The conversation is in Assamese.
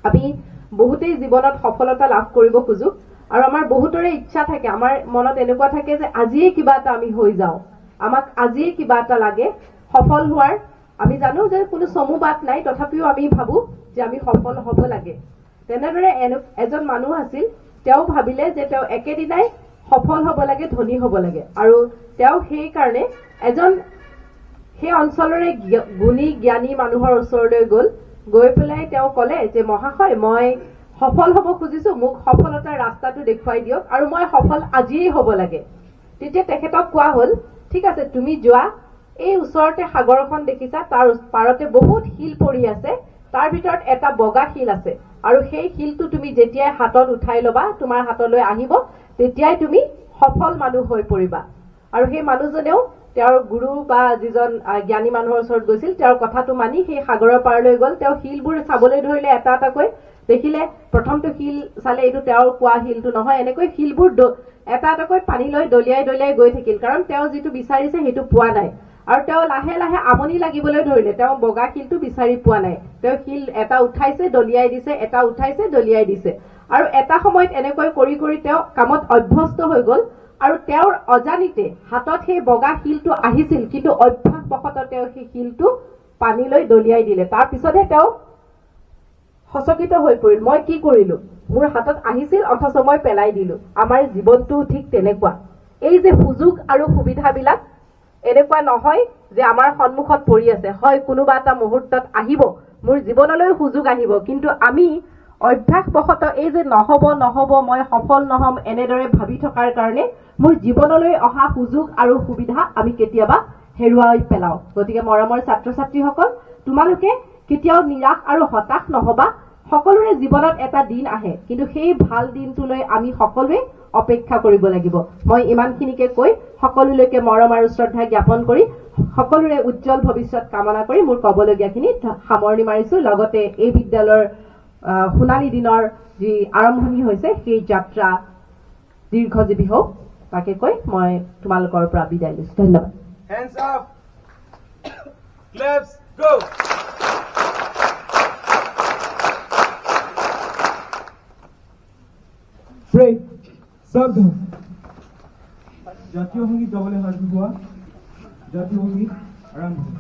আমি বহুতেই জীৱনত সফলতা লাভ কৰিব খোজো আৰু আমাৰ বহুতৰে ইচ্ছা থাকে, আমাৰ মনত এনেকুৱা থাকে যে আজিয়ে কিবা এটা আমি হৈ যাওঁ, আমাক আজিয়ে কিবা এটা লাগে সফল হোৱাৰ। আমি জানো যে কোনো চমু বাট নাই, তথাপিও আমি ভাবো যে আমি সফল হ'ব লাগে। তেনেদৰে এজন মানুহ আছিল, তেওঁ ভাবিলে যে তেওঁ একেদিনাই সফল হ'ব লাগে, ধনী হ'ব লাগে, আৰু তেওঁ সেইকাৰণে সেই অঞ্চলৰে গুণী জ্ঞানী মানুহৰ ওচৰলৈ গৈ পেলাই তেওঁ ক'লে যে মহাশয়, মই সফল হ'ব খুজিছো, মোক সফলতাৰ ৰাস্তাটো দেখুৱাই দিয়ক আৰু মই সফল আজিয়েই হ'ব লাগে। তেতিয়া তেখেতক কোৱা হ'ল, ঠিক আছে, তুমি যোৱা, এই ওচৰতে সাগৰখন দেখিছা, তাৰ পাৰতে বহুত শিল পৰি আছে, তাৰ ভিতৰত এটা বগা শিল আছে, আৰু সেই শিলটো তুমি যেতিয়াই হাতত উঠাই ল'বা, তোমাৰ হাতলৈ আহিব, তেতিয়াই তুমি সফল মানুহ হৈ পৰিবা। আৰু সেই মানুহজনেও তেওঁৰ গুৰু বা যিজন জ্ঞানী মানুহৰ ওচৰত গৈছিল, তেওঁৰ কথাটো মানি সেই সাগৰৰ পাৰলৈ গ'ল। তেওঁ শিলবোৰ চাবলৈ ধৰিলে, এটা এটাকৈ দেখিলে। প্ৰথমটো শিল চালে এইটো তেওঁৰ কোৱা শিলটো নহয়, এনেকৈ শিলবোৰ এটা এটাকৈ পানীলৈ দলিয়াই দলিয়াই গৈ থাকিল, কাৰণ তেওঁ যিটো বিচাৰিছে সেইটো পোৱা নাই। আৰু তেওঁ লাহে লাহে আমনি লাগিবলৈ ধৰিলে, তেওঁ বগা শিলটো বিচাৰি পোৱা নাই। তেওঁ শিল এটা উঠাইছে, দলিয়াই দিছে, এটা উঠাইছে, দলিয়াই দিছে, আৰু এটা সময়ত এনেকৈ কৰি কৰি তেওঁ কামত অভ্যস্ত হৈ গ'ল। আৰু তেওঁৰ অজানিতে হাতত সেই বগা শিলটো আহিছিল, কিন্তু অভ্যাসবশতঃ তেওঁ সেই শিলটো পানীলৈ দলিয়াই দিলে। তাৰ পিছতহে তেওঁ সচকিত হৈ পৰিল, মই কি কৰিলো, মোৰ হাতত আহিছিল অথচ মই পেলাই দিলো। আমাৰ জীৱনটো ঠিক তেনেকুৱা। এই যে সুযোগ আৰু সুবিধাবিলাক এনেকুৱা নহয় যে আমাৰ সন্মুখত পৰি আছে, হয় কোনোবা এটা মুহূৰ্তত আহিব, মোৰ জীৱনলৈ সুযোগ আহিব, কিন্তু আমি অভ্যাসবশতঃ এই যে নহ'ব নহ'ব, মই সফল নহ'ম, এনেদৰে ভাবি থকাৰ কাৰণে মোৰ জীৱনলৈ অহা সুযোগ আৰু সুবিধা আমি কেতিয়াবা হেৰুৱাই পেলাওঁ। গতিকে মৰমৰ ছাত্ৰ ছাত্ৰীসকল, তোমালোকে কেতিয়াও নিৰাশ আৰু হতাশ নহবা। সকলোৰে জীৱনত এটা দিন আহে, কিন্তু সেই ভাল দিনটোলৈ আমি সকলোৱে অপেক্ষা কৰিব লাগিব। মই ইমানখিনিকে কৈ সকলোলৈকে মৰম আৰু শ্ৰদ্ধা জ্ঞাপন কৰি সকলোৰে উজ্জ্বল ভৱিষ্যত কামনা কৰি মোৰ ক'বলগীয়াখিনি সামৰণি মাৰিছো। লগতে এই বিদ্যালয়ৰ সোণালী দিনৰ যি আৰম্ভণি হৈছে, সেই যাত্ৰা দীৰ্ঘজীৱী হওক, তাকে কৈ মই তোমালোকৰ পৰা বিদায় লৈছো। ধন্যবাদ। Hands up. Let's go. Break. Sabda. জাতীয় সংগীত গাবলৈ সাজু হোৱা, জাতীয় সংগীত আৰম্ভ।